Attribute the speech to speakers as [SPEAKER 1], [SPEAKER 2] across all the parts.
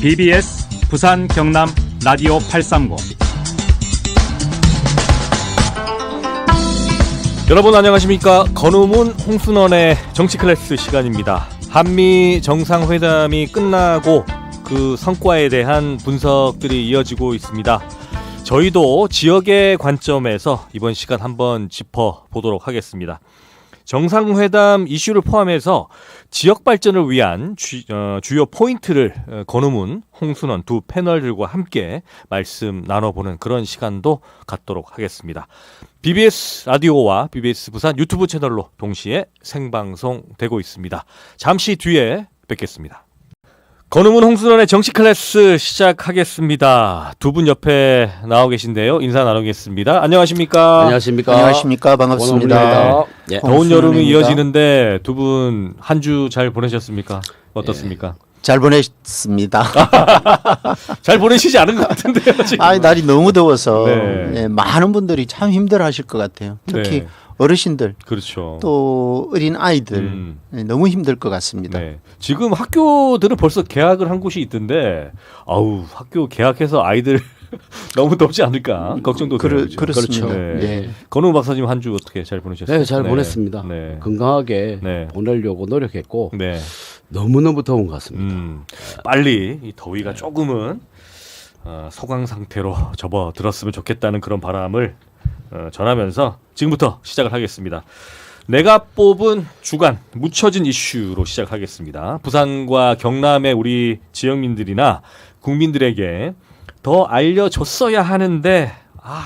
[SPEAKER 1] BBS 부산 경남 라디오 830.
[SPEAKER 2] 여러분 안녕하십니까? 건우문 홍순원의 정치 클래스 시간입니다. 한미 정상회담이 끝나고 그 성과에 대한 분석들이 이어지고 있습니다. 저희도 지역의 관점에서 이번 시간 한번 짚어보도록 하겠습니다. 정상회담 이슈를 포함해서 지역 발전을 위한 주요 포인트를 건우문, 홍순원 두 패널들과 함께 말씀 나눠보는 그런 시간도 갖도록 하겠습니다. BBS 라디오와 BBS 부산 유튜브 채널로 동시에 생방송되고 있습니다. 잠시 뒤에 뵙겠습니다. 건우문 홍순원의 정치 클래스 시작하겠습니다. 두 분 옆에 나와 계신데요. 인사 나누겠습니다. 안녕하십니까?
[SPEAKER 3] 안녕하십니까? 반갑습니다.
[SPEAKER 2] 네. 더운 여름이 이어지는데 두 분 한 주 잘 보내셨습니까? 어떻습니까?
[SPEAKER 3] 잘 보냈습니다.
[SPEAKER 2] 잘 보내시지 않은 것 같은데요, 지금.
[SPEAKER 3] 날이 너무 더워서
[SPEAKER 2] 네.
[SPEAKER 3] 많은 분들이 참 힘들어하실 것 같아요. 특히
[SPEAKER 2] 네.
[SPEAKER 3] 어르신들,
[SPEAKER 2] 그렇죠.
[SPEAKER 3] 또 어린 아이들 너무 힘들 것 같습니다.
[SPEAKER 2] 네. 지금 학교들은 벌써 개학을 한 곳이 있던데, 학교 개학해서 아이들 너무 덥지 않을까 걱정도 돼요.
[SPEAKER 3] 그렇습니다.
[SPEAKER 2] 네.
[SPEAKER 3] 네.
[SPEAKER 2] 건우 박사님 한 주 어떻게 잘 보내셨어요?
[SPEAKER 4] 네, 잘 보냈습니다.
[SPEAKER 2] 네.
[SPEAKER 4] 건강하게
[SPEAKER 2] 네.
[SPEAKER 4] 보내려고 노력했고
[SPEAKER 2] 네.
[SPEAKER 4] 너무너무 더운 것 같습니다.
[SPEAKER 2] 빨리 이 더위가 조금은 소강 상태로 접어들었으면 좋겠다는 그런 바람을 전하면서 지금부터 시작을 하겠습니다. 내가 뽑은 주간 묻혀진 이슈로 시작하겠습니다. 부산과 경남의 우리 지역민들이나 국민들에게 더 알려줬어야 하는데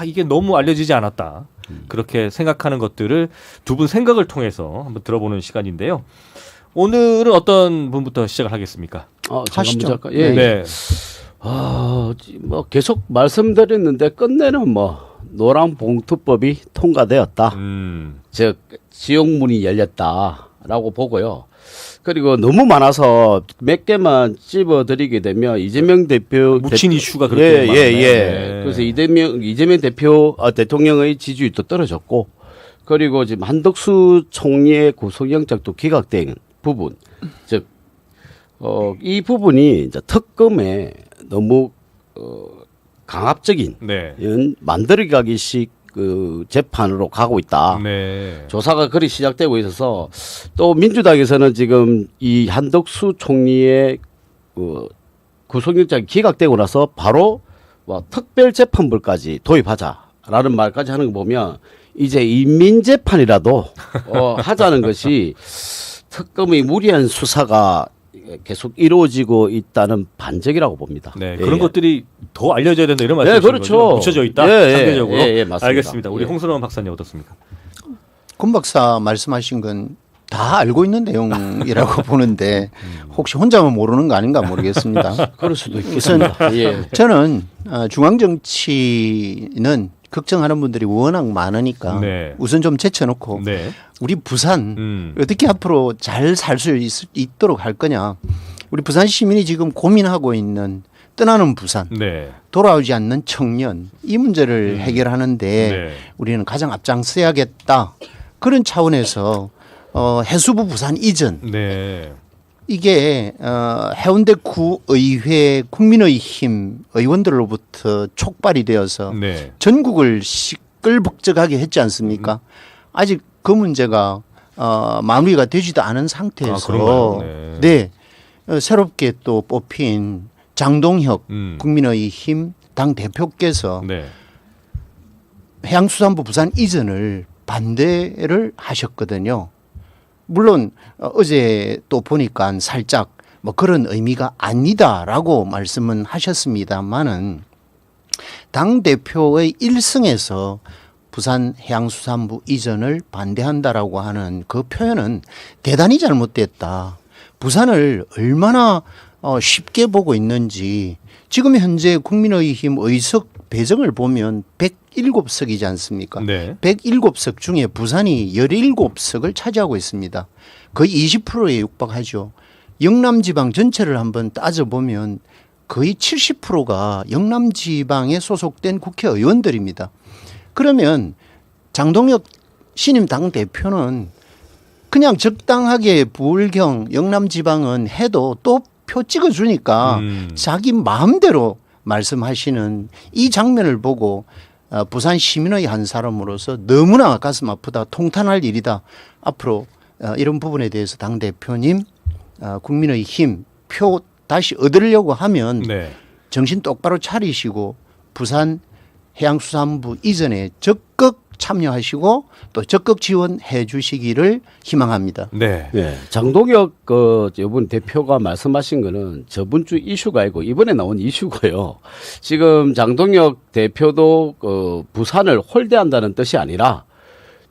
[SPEAKER 2] 이게 너무 알려지지 않았다. 그렇게 생각하는 것들을 두 분 생각을 통해서 한번 들어보는 시간인데요. 오늘은 어떤 분부터 시작을 하겠습니까?
[SPEAKER 3] 하시죠.
[SPEAKER 4] 제가 먼저 할까요?
[SPEAKER 2] 네.
[SPEAKER 4] 뭐 계속 말씀드렸는데 끝내는 노란봉투법이 통과되었다. 즉 지역문이 열렸다라고 보고요. 그리고 너무 많아서 몇 개만 찝어드리게 되면 이재명 대표
[SPEAKER 2] 묻힌 이슈가 그렇게 많네. 네.
[SPEAKER 4] 그래서 이재명 대통령의 지지율도 떨어졌고, 그리고 지금 한덕수 총리의 구속영장도 기각된 부분, 즉 이 부분이 이제 특검에 너무 강압적인 만들어가기식 그 재판으로 가고 있다.
[SPEAKER 2] 네.
[SPEAKER 4] 조사가 그리 시작되고 있어서, 또 민주당에서는 지금 이 한덕수 총리의 구속영장이 기각되고 나서 바로 특별재판부까지 도입하자라는 말까지 하는 거 보면 이제 인민재판이라도 하자는 것이 특검의 무리한 수사가 계속 이루어지고 있다는 반증이라고 봅니다.
[SPEAKER 2] 네, 그런 것들이 더 알려져야 된다 이런 말씀이신
[SPEAKER 4] 그렇죠.
[SPEAKER 2] 거죠? 묻혀져 있다. 상대적으로.
[SPEAKER 4] 맞습니다.
[SPEAKER 2] 알겠습니다. 우리 홍순원 박사님 어떻습니까?
[SPEAKER 3] 권 박사 말씀하신 건 다 알고 있는 내용이라고 보는데 혹시 혼자만 모르는 거 아닌가 모르겠습니다.
[SPEAKER 4] 그럴 수도 있겠습니다.
[SPEAKER 3] 저는 중앙정치는 걱정하는 분들이 워낙 많으니까 우선 좀 제쳐놓고 우리 부산 어떻게 앞으로 잘 살 수 있도록 할 거냐. 우리 부산 시민이 지금 고민하고 있는 떠나는 부산, 돌아오지 않는 청년, 이 문제를 해결하는데 우리는 가장 앞장서야겠다. 그런 차원에서 해수부 부산 이전, 이게 해운대 구의회 국민의 힘 의원들로부터 촉발이 되어서 전국을 시끌벅적하게 했지 않습니까? 아직 그 문제가 마무리가 되지도 않은 상태에서 새롭게 또 뽑힌 장동혁 국민의 힘 당 대표께서 해양수산부 부산 이전을 반대를 하셨거든요. 물론 어제 또 보니까 살짝 그런 의미가 아니다라고 말씀은 하셨습니다만은 당대표의 일성에서 부산 해양수산부 이전을 반대한다라고 하는 그 표현은 대단히 잘못됐다. 부산을 얼마나 쉽게 보고 있는지, 지금 현재 국민의힘 의석 배정을 보면 107석이지 않습니까? 107석 중에 부산이 17석을 차지하고 있습니다. 거의 20%에 육박하죠. 영남지방 전체를 한번 따져보면 거의 70%가 영남지방에 소속된 국회의원들입니다. 그러면 장동혁 신임 당대표는 그냥 적당하게 부울경 영남지방은 해도 또 표 찍어주니까 자기 마음대로 말씀하시는 이 장면을 보고 부산 시민의 한 사람으로서 너무나 가슴 아프다, 통탄할 일이다. 앞으로 이런 부분에 대해서 당대표님 국민의 힘, 표 다시 얻으려고 하면
[SPEAKER 2] 네.
[SPEAKER 3] 정신 똑바로 차리시고 부산 해양수산부 이전에 적극 참여하시고 또 적극 지원해 주시기를 희망합니다.
[SPEAKER 2] 네.
[SPEAKER 4] 네. 장동혁 이번 대표가 말씀하신 거는 저번 주 이슈가 아니고 이번에 나온 이슈고요. 지금 장동혁 대표도 부산을 홀대한다는 뜻이 아니라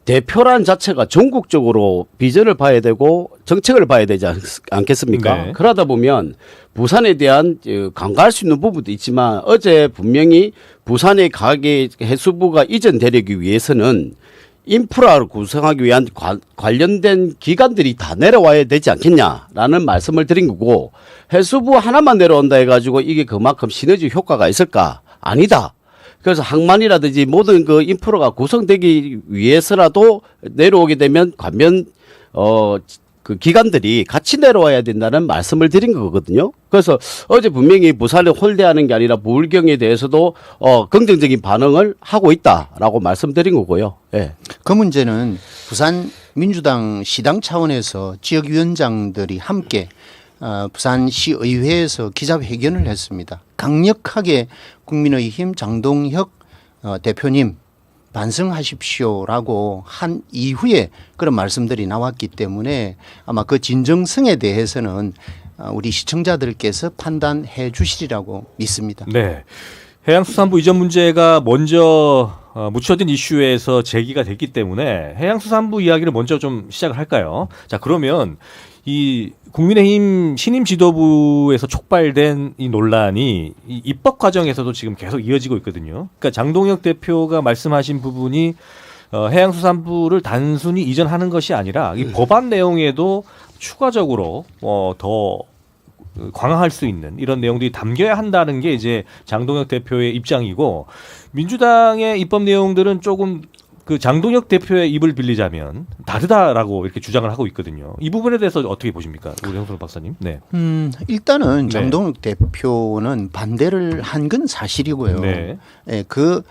[SPEAKER 4] 대표란 자체가 전국적으로 비전을 봐야 되고 정책을 봐야 되지 않겠습니까?
[SPEAKER 2] 네.
[SPEAKER 4] 그러다 보면 부산에 대한 간과할 수 있는 부분도 있지만 어제 분명히 부산의 가계 해수부가 이전되기 위해서는 인프라를 구성하기 위한 관련된 기관들이 다 내려와야 되지 않겠냐라는 말씀을 드린 거고 해수부 하나만 내려온다 해가지고 이게 그만큼 시너지 효과가 있을까? 아니다. 그래서 항만이라든지 모든 그 인프라가 구성되기 위해서라도 내려오게 되면 관련 그 기관들이 같이 내려와야 된다는 말씀을 드린 거거든요. 그래서 어제 분명히 부산을 홀대하는 게 아니라 부울경에 대해서도 긍정적인 반응을 하고 있다라고 말씀드린 거고요. 예.
[SPEAKER 3] 그 문제는 부산 민주당 시당 차원에서 지역위원장들이 함께 부산시의회에서 기자회견을 했습니다. 강력하게 국민의힘 장동혁 대표님 반성하십시오라고 한 이후에 그런 말씀들이 나왔기 때문에 아마 그 진정성에 대해서는 우리 시청자들께서 판단해 주시리라고 믿습니다.
[SPEAKER 2] 네. 해양수산부 이전 문제가 먼저 묻혀진 이슈에서 제기가 됐기 때문에 해양수산부 이야기를 먼저 좀 시작을 할까요? 자, 그러면 이 국민의힘 신임 지도부에서 촉발된 이 논란이 이 입법 과정에서도 지금 계속 이어지고 있거든요. 그러니까 장동혁 대표가 말씀하신 부분이 해양수산부를 단순히 이전하는 것이 아니라 이 법안 내용에도 추가적으로 더 강화할 수 있는 이런 내용들이 담겨야 한다는 게 이제 장동혁 대표의 입장이고 민주당의 입법 내용들은 조금 그 장동혁 대표의 입을 빌리자면 다르다라고 이렇게 주장을 하고 있거든요. 이 부분에 대해서 어떻게 보십니까, 우리 형선 박사님? 네.
[SPEAKER 3] 일단은 장동혁 대표는 반대를 한 건 사실이고요.
[SPEAKER 2] 네.
[SPEAKER 3] 네, 그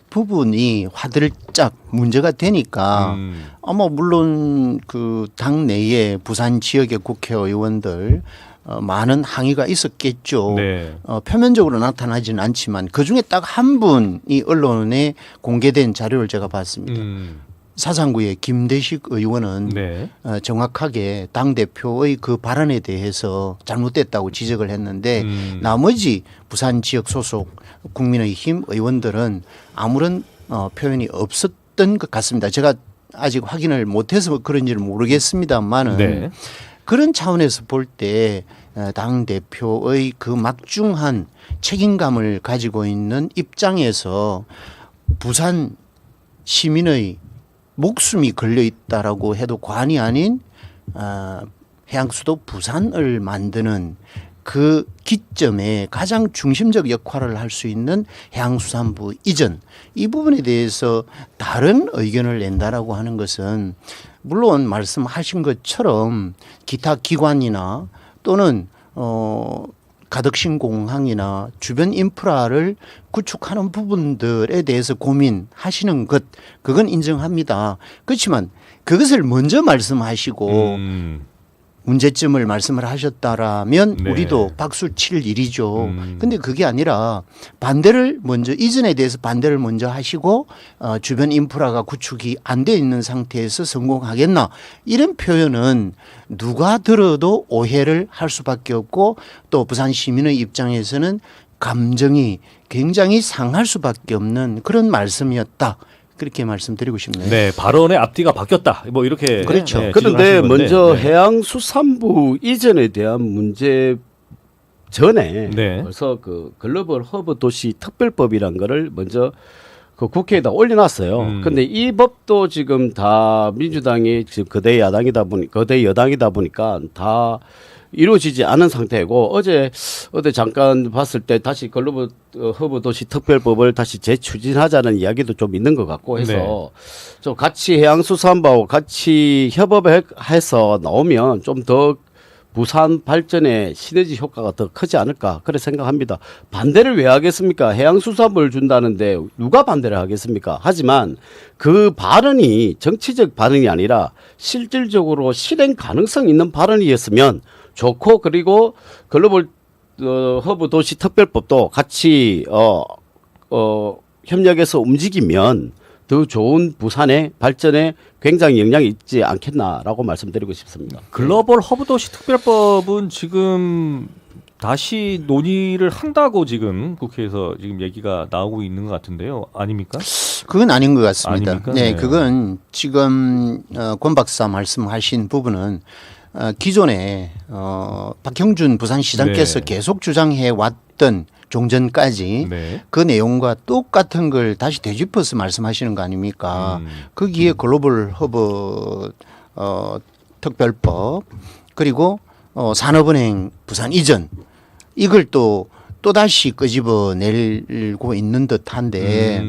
[SPEAKER 3] 부분이 화들짝 문제가 되니까 아마 물론 그 당내에 부산 지역의 국회의원들 많은 항의가 있었겠죠.
[SPEAKER 2] 네.
[SPEAKER 3] 표면적으로 나타나지는 않지만 그중에 딱 한 분이 언론에 공개된 자료를 제가 봤습니다. 사상구의 김대식 의원은
[SPEAKER 2] 네.
[SPEAKER 3] 정확하게 당대표의 그 발언에 대해서 잘못됐다고 지적을 했는데 나머지 부산 지역 소속 국민의힘 의원들은 아무런 표현이 없었던 것 같습니다. 제가 아직 확인을 못해서 그런지를 모르겠습니다만은
[SPEAKER 2] 네.
[SPEAKER 3] 그런 차원에서 볼 때 당대표의 그 막중한 책임감을 가지고 있는 입장에서 부산 시민의 목숨이 걸려 있다라고 해도 과언이 아닌 해양수도 부산을 만드는 그 기점에 가장 중심적 역할을 할 수 있는 해양수산부 이전 이 부분에 대해서 다른 의견을 낸다라고 하는 것은 물론 말씀하신 것처럼 기타 기관이나 또는 가덕신 공항이나 주변 인프라를 구축하는 부분들에 대해서 고민하시는 것 그건 인정합니다. 그렇지만 그것을 먼저 말씀하시고 문제점을 말씀을 하셨다라면
[SPEAKER 2] 네.
[SPEAKER 3] 우리도 박수 칠 일이죠. 근데 그게 아니라 반대를 먼저 이전에 대해서 반대를 먼저 하시고 주변 인프라가 구축이 안 돼 있는 상태에서 성공하겠나 이런 표현은 누가 들어도 오해를 할 수밖에 없고 또 부산 시민의 입장에서는 감정이 굉장히 상할 수밖에 없는 그런 말씀이었다. 그렇게 말씀드리고 싶네요.
[SPEAKER 2] 네, 발언의 앞뒤가 바뀌었다. 뭐 이렇게
[SPEAKER 3] 그렇죠.
[SPEAKER 2] 네,
[SPEAKER 4] 그런데 먼저
[SPEAKER 2] 네.
[SPEAKER 4] 해양수산부 이전에 대한 문제 전에
[SPEAKER 2] 네.
[SPEAKER 4] 벌써 그 글로벌 허브 도시 특별법이란 거를 먼저 그 국회에다 올려놨어요. 근데 이 법도 지금 다 민주당이 지금 거대 여당이다 보니까 다 이루어지지 않은 상태고 어제 잠깐 봤을 때 다시 글로벌 허브 도시 특별법을 다시 재추진하자는 이야기도 좀 있는 것 같고 해서
[SPEAKER 2] 네.
[SPEAKER 4] 좀 같이 해양수산부하고 같이 협업해서 나오면 좀 더 부산 발전의 시너지 효과가 더 크지 않을까 그렇게 생각합니다. 반대를 왜 하겠습니까? 해양수산부를 준다는데 누가 반대를 하겠습니까? 하지만 그 발언이 정치적 발언이 아니라 실질적으로 실행 가능성 있는 발언이었으면 좋고, 그리고 글로벌 허브 도시 특별법도 같이 협력해서 움직이면 더 좋은 부산의 발전에 굉장히 영향이 있지 않겠나라고 말씀드리고 싶습니다.
[SPEAKER 2] 글로벌 허브도시 특별법은 지금 다시 논의를 한다고 지금 국회에서 지금 얘기가 나오고 있는 것 같은데요. 아닙니까?
[SPEAKER 3] 그건 아닌 것 같습니다.
[SPEAKER 2] 아닙니까?
[SPEAKER 3] 네, 그건 지금 권 박사 말씀하신 부분은 기존에 박형준 부산시장께서
[SPEAKER 2] 네.
[SPEAKER 3] 계속 주장해 왔던 종전까지
[SPEAKER 2] 네.
[SPEAKER 3] 그 내용과 똑같은 걸 다시 되짚어서 말씀하시는 거 아닙니까? 거기에 글로벌 허브 특별법 그리고 산업은행 부산 이전 이걸 또다시 끄집어내고 있는 듯한데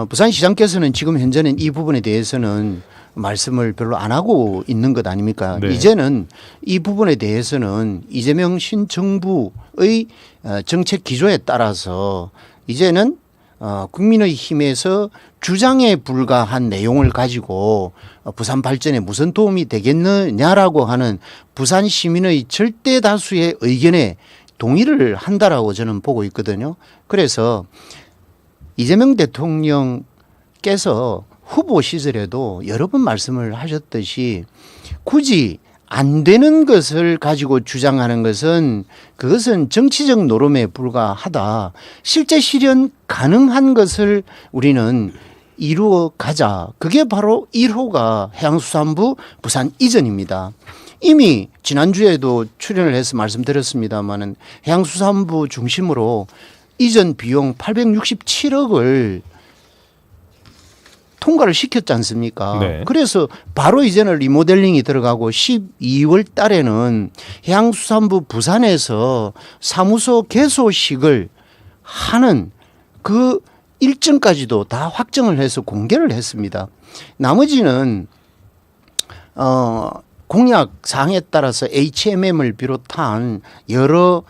[SPEAKER 3] 부산시장께서는 지금 현재는 이 부분에 대해서는 말씀을 별로 안 하고 있는 것 아닙니까?
[SPEAKER 2] 네.
[SPEAKER 3] 이제는 이 부분에 대해서는 이재명 신정부의 정책 기조에 따라서 이제는 국민의힘에서 주장에 불과한 내용을 가지고 부산 발전에 무슨 도움이 되겠느냐라고 하는 부산 시민의 절대 다수의 의견에 동의를 한다라고 저는 보고 있거든요. 그래서 이재명 대통령께서 후보 시절에도 여러 번 말씀을 하셨듯이 굳이 안 되는 것을 가지고 주장하는 것은 그것은 정치적 노름에 불과하다. 실제 실현 가능한 것을 우리는 이루어 가자. 그게 바로 1호가 해양수산부 부산 이전입니다. 이미 지난주에도 출연을 해서 말씀드렸습니다마는 해양수산부 중심으로 이전 비용 867억을 통과를 시켰지 않습니까?
[SPEAKER 2] 네.
[SPEAKER 3] 그래서 바로 이제는 리모델링이 들어가고 12월 달에는 해양수산부 부산에서 사무소 개소식을 하는 그 일정까지도 다 확정을 해서 공개를 했습니다. 나머지는 공약 사항에 따라서 HMM을 비롯한 여러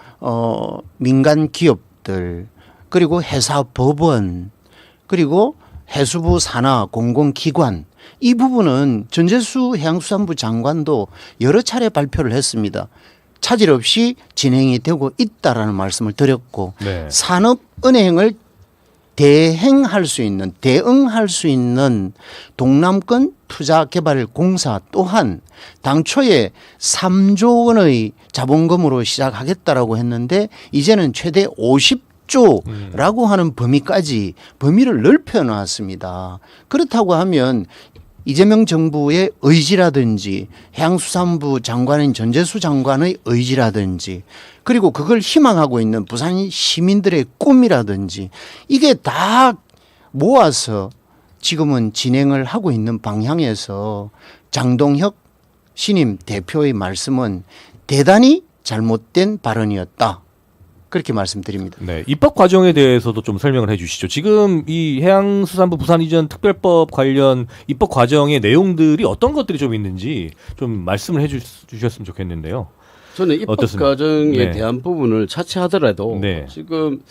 [SPEAKER 3] 민간 기업들 그리고 회사 법원 그리고 해수부 산하 공공기관 이 부분은 전재수 해양수산부 장관도 여러 차례 발표를 했습니다. 차질 없이 진행이 되고 있다라는 말씀을 드렸고
[SPEAKER 2] 네.
[SPEAKER 3] 산업은행을 대응할 수 있는 동남권 투자개발공사 또한 당초에 3조 원의 자본금으로 시작하겠다라고 했는데 이제는 최대 50조라고 하는 범위를 넓혀 놨습니다. 그렇다고 하면 이재명 정부의 의지라든지 해양수산부 장관인 전재수 장관의 의지라든지 그리고 그걸 희망하고 있는 부산 시민들의 꿈이라든지 이게 다 모아서 지금은 진행을 하고 있는 방향에서 장동혁 신임 대표의 말씀은 대단히 잘못된 발언이었다. 그렇게 말씀드립니다.
[SPEAKER 2] 네, 입법 과정에 대해서도 좀 설명을 해주시죠. 지금 이 해양수산부 부산 이전 특별법 관련 입법 과정의 내용들이 어떤 것들이 좀 있는지 좀 말씀을 해주셨으면 좋겠는데요.
[SPEAKER 4] 저는 입법
[SPEAKER 2] 어떻습니까?
[SPEAKER 4] 과정에
[SPEAKER 2] 네.
[SPEAKER 4] 대한 부분을 차치하더라도
[SPEAKER 2] 네.
[SPEAKER 4] 지금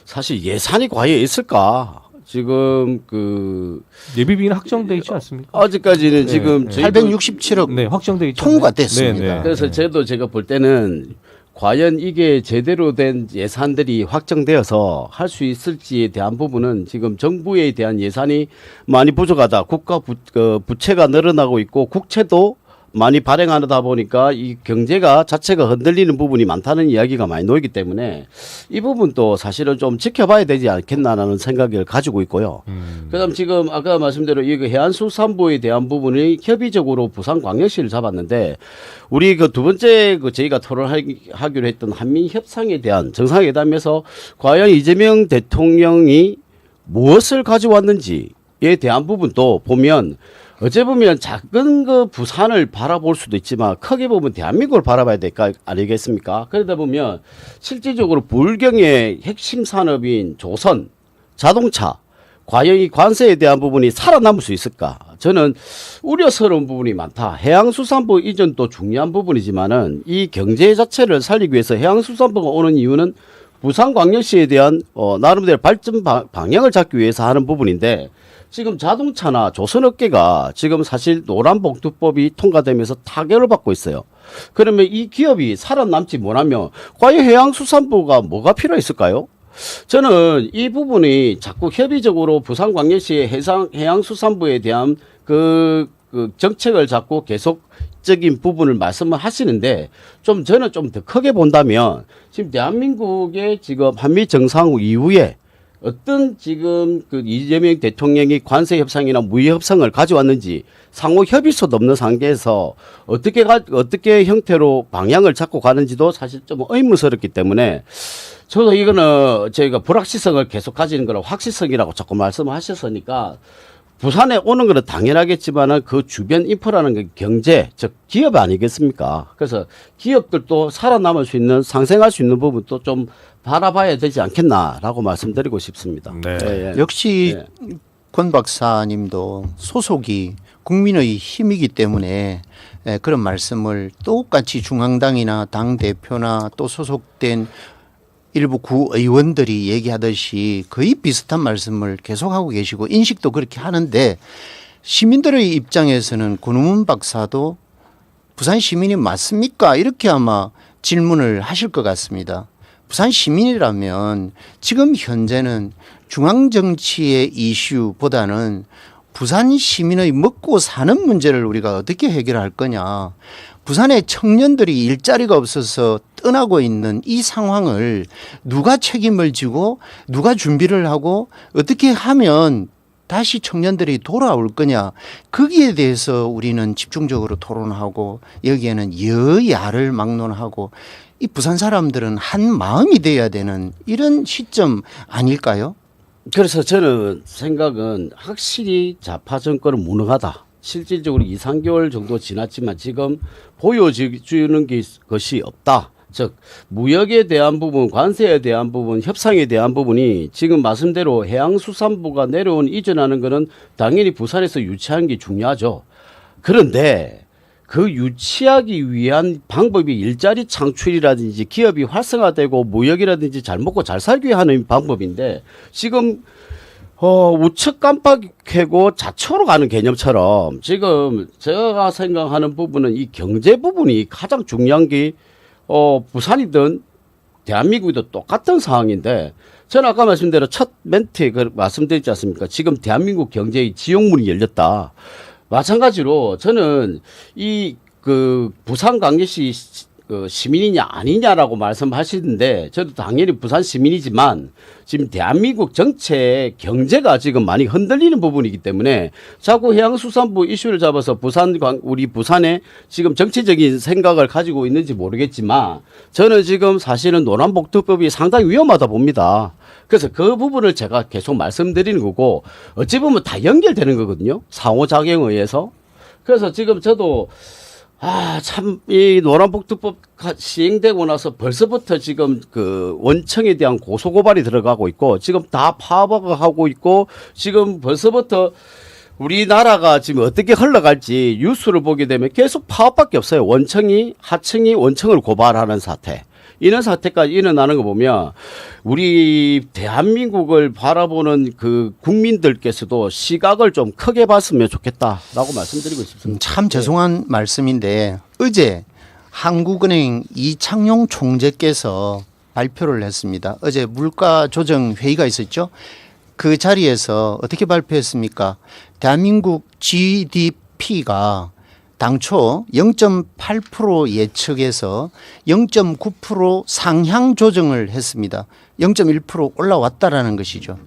[SPEAKER 4] 사실 예산이 과연 있을까? 지금 그
[SPEAKER 2] 예비비는 확정돼 있지 않습니까?
[SPEAKER 4] 아직까지는
[SPEAKER 2] 네.
[SPEAKER 4] 지금
[SPEAKER 2] 네.
[SPEAKER 3] 867억
[SPEAKER 2] 네, 확정돼 있죠.
[SPEAKER 3] 통과됐습니다.
[SPEAKER 2] 네, 네.
[SPEAKER 4] 그래서 제가 볼 때는 과연 이게 제대로 된 예산들이 확정되어서 할 수 있을지에 대한 부분은 지금 정부에 대한 예산이 많이 부족하다. 국가 부채가 늘어나고 있고 국채도 많이 발행하다 보니까 이 경제가 자체가 흔들리는 부분이 많다는 이야기가 많이 놓이기 때문에 이 부분도 사실은 좀 지켜봐야 되지 않겠나라는 생각을 가지고 있고요. 그다음 지금 아까 말씀대로 이 해안수산부에 대한 부분이 협의적으로 부산광역시를 잡았는데 우리 그 두 번째 저희가 토론하기로 했던 한미 협상에 대한 정상회담에서 과연 이재명 대통령이 무엇을 가져왔는지에 대한 부분도 보면 어째 보면 작은 그 부산을 바라볼 수도 있지만 크게 보면 대한민국을 바라봐야 될 거 아니겠습니까? 그러다 보면 실질적으로 불경의 핵심 산업인 조선, 자동차, 과연 이 관세에 대한 부분이 살아남을 수 있을까? 저는 우려스러운 부분이 많다. 해양수산부 이전도 중요한 부분이지만은 이 경제 자체를 살리기 위해서 해양수산부가 오는 이유는 부산광역시에 대한 나름대로 발전 방향을 잡기 위해서 하는 부분인데 지금 자동차나 조선업계가 지금 사실 노란봉투법이 통과되면서 타격을 받고 있어요. 그러면 이 기업이 살아남지 못하면 과연 해양수산부가 뭐가 필요했을까요? 저는 이 부분이 자꾸 협의적으로 부산광역시의 해양수산부에 대한 그 정책을 자꾸 계속적인 부분을 말씀을 하시는데 좀 저는 좀 더 크게 본다면 지금 대한민국의 지금 한미 정상회의 이후에 어떤 지금 그 이재명 대통령이 관세 협상이나 무역 협상을 가져왔는지 상호 협의서도 없는 상태에서 어떻게 형태로 방향을 잡고 가는지도 사실 좀 의문스럽기 때문에 저도 이거는 저희가 불확실성을 계속 가지는 거라 확실성이라고 자꾸 말씀을 하셨으니까 부산에 오는 거는 당연하겠지만은 그 주변 인프라는 게 경제, 즉 기업 아니겠습니까? 그래서 기업들도 살아남을 수 있는 상생할 수 있는 부분도 좀 바라봐야 되지 않겠나라고 말씀드리고 싶습니다.
[SPEAKER 3] 네. 예. 역시 권 박사님도 소속이 국민의 힘이기 때문에 그런 말씀을 똑같이 중앙당이나 당 대표나 또 소속된 일부 구의원들이 얘기하듯이 거의 비슷한 말씀을 계속하고 계시고 인식도 그렇게 하는데 시민들의 입장에서는 권우문 박사도 부산 시민이 맞습니까? 이렇게 아마 질문을 하실 것 같습니다. 부산 시민이라면 지금 현재는 중앙정치의 이슈보다는 부산 시민의 먹고 사는 문제를 우리가 어떻게 해결할 거냐. 부산의 청년들이 일자리가 없어서 떠나고 있는 이 상황을 누가 책임을 지고 누가 준비를 하고 어떻게 하면 다시 청년들이 돌아올 거냐. 거기에 대해서 우리는 집중적으로 토론하고 여기에는 여야를 막론하고 이 부산 사람들은 한 마음이 돼야 되는 이런 시점 아닐까요?
[SPEAKER 4] 그래서 저는 생각은 확실히 좌파 정권은 무능하다. 실질적으로 2, 3개월 정도 지났지만 지금 보여주는 것이 없다. 즉 무역에 대한 부분, 관세에 대한 부분, 협상에 대한 부분이 지금 말씀대로 해양수산부가 내려온 이전하는 거는 당연히 부산에서 유치하는 게 중요하죠. 그런데 그 유치하기 위한 방법이 일자리 창출이라든지 기업이 활성화되고 무역이라든지 잘 먹고 잘 살기 위해 하는 방법인데 지금 우측 깜빡 켜고 좌측으로 가는 개념처럼 지금 제가 생각하는 부분은 이 경제 부분이 가장 중요한 게 부산이든 대한민국이든 똑같은 상황인데 저는 아까 말씀대로 첫 멘트에 말씀드렸지 않습니까? 지금 대한민국 경제의 지옥문이 열렸다. 마찬가지로 저는 이 부산광역시 시민이냐 아니냐라고 말씀하시는데 저도 당연히 부산 시민이지만 지금 대한민국 전체 경제가 지금 많이 흔들리는 부분이기 때문에 자꾸 해양수산부 이슈를 잡아서 우리 부산에 지금 정치적인 생각을 가지고 있는지 모르겠지만 저는 지금 사실은 노란복두법이 상당히 위험하다 봅니다. 그래서 그 부분을 제가 계속 말씀드리는 거고 어찌 보면 다 연결되는 거거든요. 상호작용에 의해서. 그래서 지금 저도 참, 이 노란복두법 시행되고 나서 벌써부터 지금 그 원청에 대한 고소고발이 들어가고 있고 지금 다 파악하고 있고 지금 벌써부터 우리나라가 지금 어떻게 흘러갈지 뉴스를 보게 되면 계속 파업밖에 없어요. 원청이 하청이 원청을 고발하는 사태. 이런 사태까지 일어나는 거 보면 우리 대한민국을 바라보는 그 국민들께서도 시각을 좀 크게 봤으면 좋겠다라고 말씀드리고 싶습니다.
[SPEAKER 3] 참 죄송한 말씀인데 어제 한국은행 이창용 총재께서 발표를 했습니다. 어제 물가 조정 회의가 있었죠. 그 자리에서 어떻게 발표했습니까? 대한민국 GDP가 당초 0.8% 예측에서 0.9% 상향 조정을 했습니다. 0.1% 올라왔다라는 것이죠.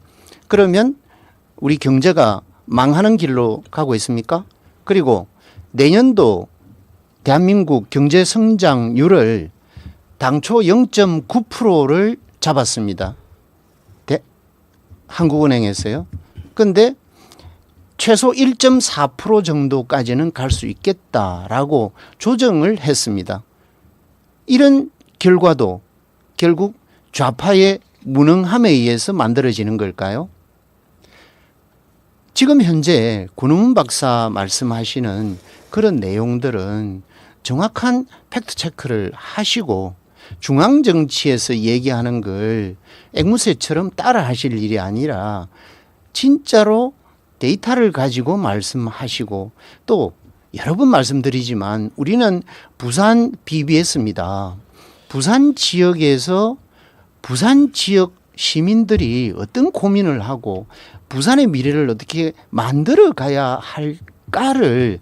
[SPEAKER 3] 그러면 우리 경제가 망하는 길로 가고 있습니까? 그리고 내년도 대한민국 경제 성장률을 당초 0.9%를 잡았습니다. 한국은행에서요. 그런데 최소 1.4% 정도까지는 갈 수 있겠다라고 조정을 했습니다. 이런 결과도 결국 좌파의 무능함에 의해서 만들어지는 걸까요? 지금 현재 권은문 박사 말씀하시는 그런 내용들은 정확한 팩트 체크를 하시고 중앙 정치에서 얘기하는 걸 앵무새처럼 따라 하실 일이 아니라 진짜로 데이터를 가지고 말씀하시고 또 여러 번 말씀드리지만 우리는 부산 BBS입니다. 부산 지역에서 부산 지역 시민들이 어떤 고민을 하고 부산의 미래를 어떻게 만들어 가야 할까를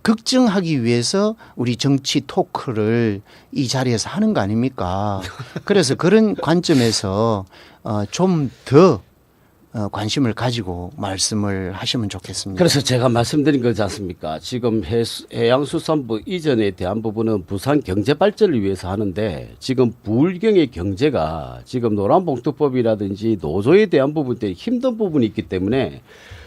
[SPEAKER 3] 걱정하기 위해서 우리 정치 토크를 이 자리에서 하는 거 아닙니까? 그래서 그런 관점에서 좀 더 관심을 가지고 말씀을 하시면 좋겠습니다.
[SPEAKER 4] 그래서 제가 말씀드린 거지 않습니까? 지금 해양수산부 이전에 대한 부분은 부산 경제 발전을 위해서 하는데 지금 부울경의 경제가 지금 노란봉투법이라든지 노조에 대한 부분 때문에 힘든 부분이 있기 때문에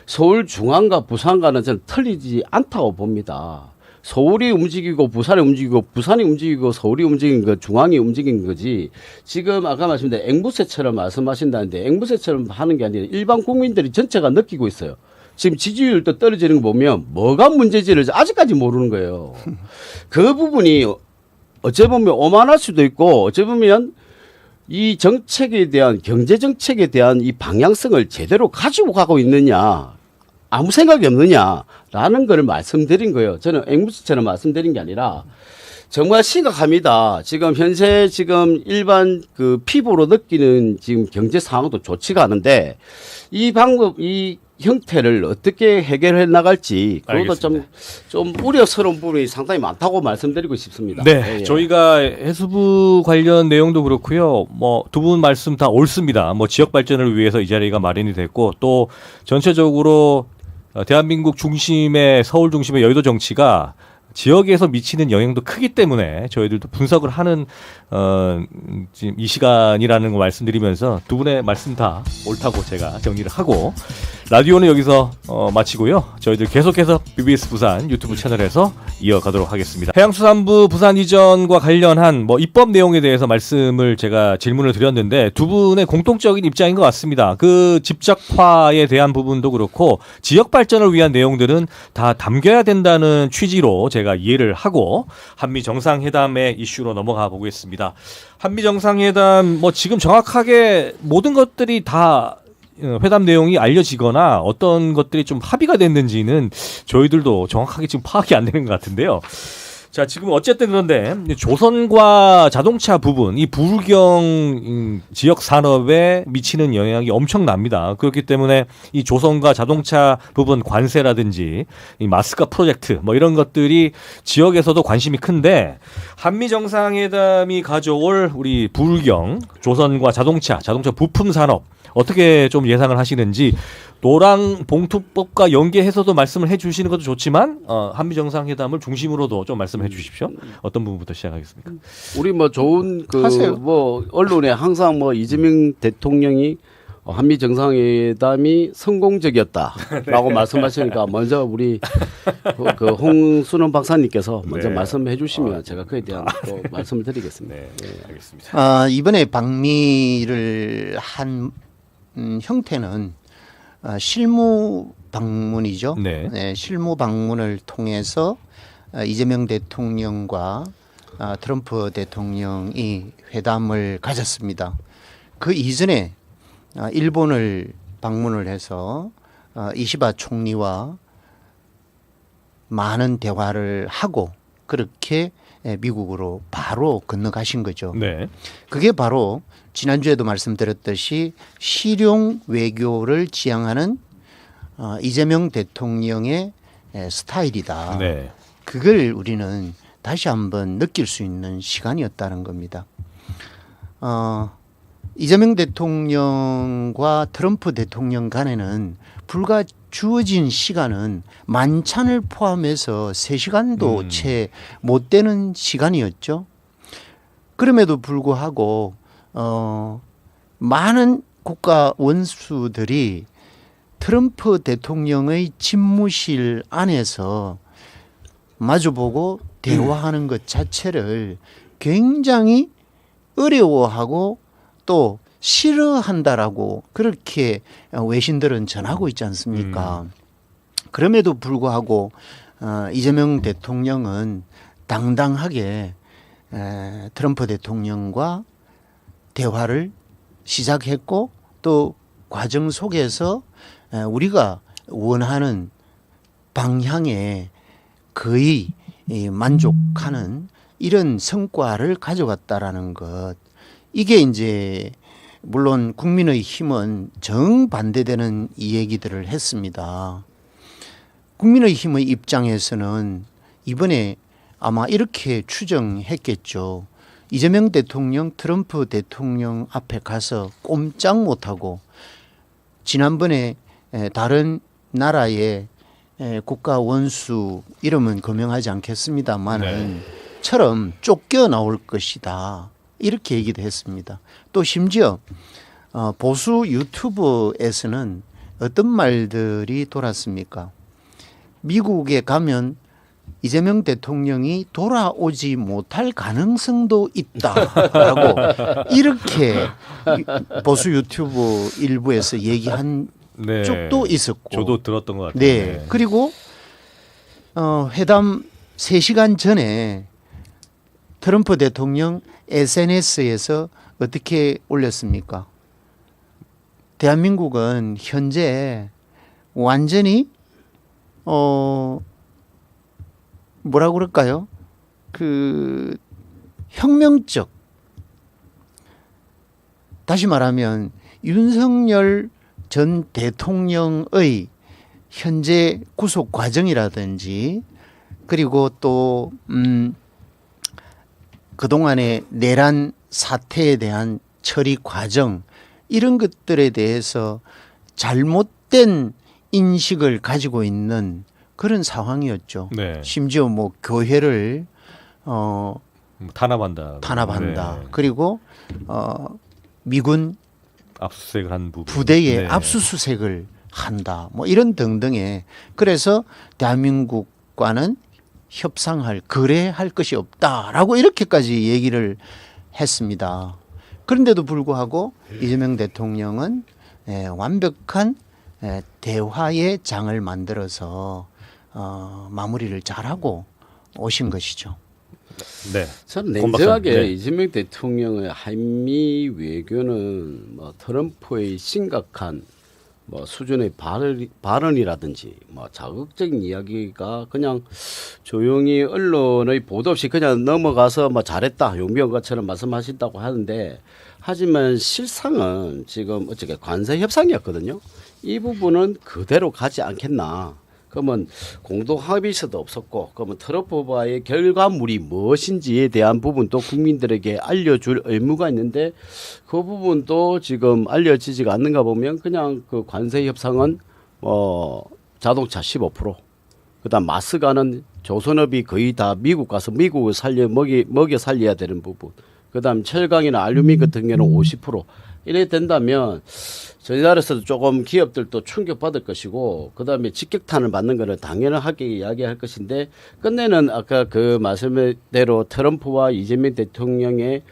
[SPEAKER 4] 서울 중앙과 부산과는 저는 틀리지 않다고 봅니다. 서울이 움직이고 부산이 움직이고 부산이 움직이고 서울이 움직인 거 중앙이 움직인 거지. 지금 아까 말씀드린 앵무새처럼 말씀하신다는데 앵무새처럼 하는 게 아니라 일반 국민들이 전체가 느끼고 있어요. 지금 지지율도 떨어지는 거 보면 뭐가 문제지를 아직까지 모르는 거예요. 그 부분이 어찌 보면 오만할 수도 있고 어찌 보면 이 정책에 대한 경제 정책에 대한 이 방향성을 제대로 가지고 가고 있느냐 아무 생각이 없느냐라는 걸 말씀드린 거예요. 저는 앵무새처럼 말씀드린 게 아니라 정말 심각합니다. 지금 현재 지금 일반 그 피부로 느끼는 지금 경제 상황도 좋지가 않은데 이 방법 이 형태를 어떻게 해결해 나갈지 그것도 좀 우려스러운 부분이 상당히 많다고 말씀드리고 싶습니다.
[SPEAKER 2] 네, 예. 저희가 해수부 관련 내용도 그렇고요. 뭐 두 분 말씀 다 옳습니다. 뭐 지역 발전을 위해서 이 자리가 마련이 됐고 또 전체적으로 대한민국 중심의 서울 중심의 여의도 정치가 지역에서 미치는 영향도 크기 때문에 저희들도 분석을 하는 지금 이 시간이라는 거 말씀드리면서 두 분의 말씀 다 옳다고 제가 정리를 하고 라디오는 여기서 마치고요. 저희들 계속해서 BBS 부산 유튜브 채널에서 이어가도록 하겠습니다. 해양수산부 부산 이전과 관련한 뭐 입법 내용에 대해서 말씀을 제가 질문을 드렸는데 두 분의 공통적인 입장인 것 같습니다. 그 집적화에 대한 부분도 그렇고 지역 발전을 위한 내용들은 다 담겨야 된다는 취지로 제가 이해를 하고 한미 정상회담의 이슈로 넘어가 보겠습니다. 한미 정상회담 뭐 지금 정확하게 모든 것들이 다 회담 내용이 알려지거나 어떤 것들이 좀 합의가 됐는지는 저희들도 정확하게 지금 파악이 안 되는 것 같은데요. 자, 지금 어쨌든 그런데 조선과 자동차 부분, 이 부울경 지역 산업에 미치는 영향이 엄청납니다. 그렇기 때문에 이 조선과 자동차 부분 관세라든지 이 마스크 프로젝트 뭐 이런 것들이 지역에서도 관심이 큰데 한미 정상회담이 가져올 우리 부울경 조선과 자동차 부품 산업 어떻게 좀 예상을 하시는지 노란봉투법과 연계해서도 말씀을 해주시는 것도 좋지만 한미 정상회담을 중심으로도 좀 말씀해 주십시오. 어떤 부분부터 시작하겠습니까?
[SPEAKER 4] 우리 뭐 좋은 뭐 언론에 항상 뭐 이재명 대통령이 한미 정상회담이 성공적이었다라고 네. 말씀하시니까 먼저 우리 그 홍순원 박사님께서 먼저 네. 말씀해 주시면 제가 그에 대한 또 말씀을 드리겠습니다.
[SPEAKER 2] 네, 알겠습니다.
[SPEAKER 3] 이번에 방미를 한 형태는 실무 방문이죠.
[SPEAKER 2] 네.
[SPEAKER 3] 네, 실무 방문을 통해서 이재명 대통령과 트럼프 대통령이 회담을 가졌습니다. 그 이전에 일본을 방문을 해서 이시바 총리와 많은 대화를 하고 그렇게 미국으로 바로 건너가신 거죠.
[SPEAKER 2] 네.
[SPEAKER 3] 그게 바로 지난주에도 말씀드렸듯이 실용 외교를 지향하는 이재명 대통령의 스타일이다.
[SPEAKER 2] 네.
[SPEAKER 3] 그걸 우리는 다시 한번 느낄 수 있는 시간이었다는 겁니다. 이재명 대통령과 트럼프 대통령 간에는 불과 주어진 시간은 만찬을 포함해서 3시간도 채 못 되는 시간이었죠. 그럼에도 불구하고 많은 국가 원수들이 트럼프 대통령의 집무실 안에서 마주보고 대화하는 것 자체를 굉장히 어려워하고 또 싫어한다라고 그렇게 외신들은 전하고 있지 않습니까? 그럼에도 불구하고 이재명 대통령은 당당하게 트럼프 대통령과 대화를 시작했고 또 과정 속에서 우리가 원하는 방향에 거의 만족하는 이런 성과를 가져갔다라는 것. 이게 이제 물론 국민의힘은 정반대되는 이 얘기들을 했습니다. 국민의힘의 입장에서는 이번에 아마 이렇게 추정했겠죠. 이재명 대통령, 트럼프 대통령 앞에 가서 꼼짝 못하고 지난번에 다른 나라의 국가 원수 이름은 거명하지 않겠습니다만은 처럼 쫓겨 나올 것이다. 이렇게 얘기도 했습니다. 또 심지어 보수 유튜브에서는 어떤 말들이 돌았습니까? 미국에 가면 이재명 대통령이 돌아오지 못할 가능성도 있다라고 이렇게 보수 유튜브 일부에서 얘기한 쪽도 있었고
[SPEAKER 2] 저도 들었던 것 같아요.
[SPEAKER 3] 네. 그리고 회담 3시간 전에 트럼프 대통령 SNS에서 어떻게 올렸습니까? 대한민국은 현재 완전히 뭐라고 그럴까요? 그 혁명적, 다시 말하면 윤석열 전 대통령의 현재 구속 과정이라든지 그리고 또 그동안의 내란 사태에 대한 처리 과정 이런 것들에 대해서 잘못된 인식을 가지고 있는 그런 상황이었죠. 네. 심지어 뭐 교회를
[SPEAKER 2] 탄압한다.
[SPEAKER 3] 네. 그리고 미군
[SPEAKER 2] 압수수색을 한 부분.
[SPEAKER 3] 부대에 압수수색을 한다. 뭐 이런 등등의 그래서 대한민국과는 협상할 거래할 것이 없다라고 이렇게까지 얘기를 했습니다. 그런데도 불구하고 이재명 대통령은 완벽한 대화의 장을 만들어서 마무리를 잘하고 오신 것이죠.
[SPEAKER 4] 네. 저는 냉정하게 이재명 대통령의 한미 외교는 뭐 트럼프의 심각한 뭐 수준의 발언이라든지 뭐 자극적인 이야기가 그냥 조용히 언론의 보도 없이 그냥 넘어가서 뭐 잘했다 용병 것처럼 말씀하신다고 하는데 하지만 실상은 지금 어떻게 관세 협상이었거든요. 이 부분은 그대로 가지 않겠나. 그러면 공동 합의서도 없었고 그러면 트럼프와의 결과물이 무엇인지에 대한 부분도 국민들에게 알려줄 의무가 있는데 그 부분도 지금 알려지지가 않는가 보면 그냥 그 관세 협상은 자동차 15% 그다음 마스가는 조선업이 거의 다 미국 가서 미국을 먹여 살려야 되는 부분 그다음 철강이나 알루미늄 같은 경우는 50% 이래 된다면 저희나라에서도 조금 기업들도 충격받을 것이고 그다음에 직격탄을 맞는 거는 당연하게 이야기할 것인데 끝내는 아까 그 말씀대로 트럼프와 이재명 대통령의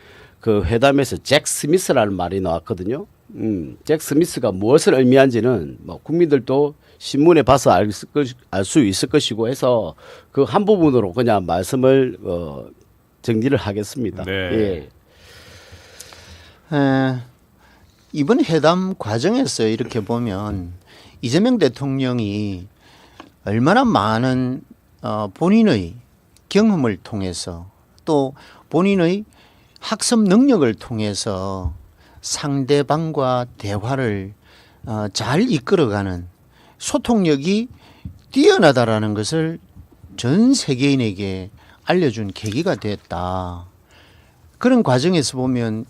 [SPEAKER 4] 그 회담에서 잭 스미스라는 말이 나왔거든요. 잭 스미스가 무엇을 의미한지는 뭐 국민들도 신문에 봐서 알 수 있을 것이고 해서 그 한 부분으로 그냥 말씀을 정리를 하겠습니다. 네.
[SPEAKER 3] 예. 이번 회담 과정에서 이렇게 보면 이재명 대통령이 얼마나 많은 본인의 경험을 통해서 또 본인의 학습 능력을 통해서 상대방과 대화를 잘 이끌어가는 소통력이 뛰어나다라는 것을 전 세계인에게 알려준 계기가 됐다. 그런 과정에서 보면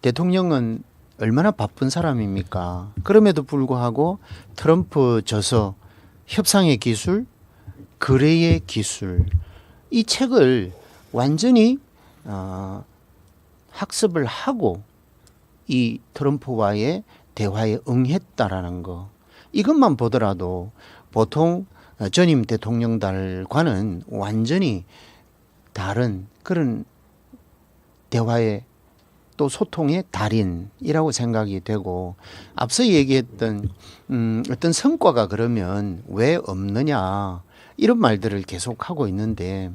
[SPEAKER 3] 대통령은 얼마나 바쁜 사람입니까? 그럼에도 불구하고 트럼프 저서 협상의 기술, 거래의 기술 이 책을 완전히 학습을 하고 이 트럼프와의 대화에 응했다라는 거 이것만 보더라도 보통 전임 대통령들과는 완전히 다른 그런 대화의 또 소통의 달인이라고 생각이 되고 앞서 얘기했던 어떤 성과가 그러면 왜 없느냐 이런 말들을 계속하고 있는데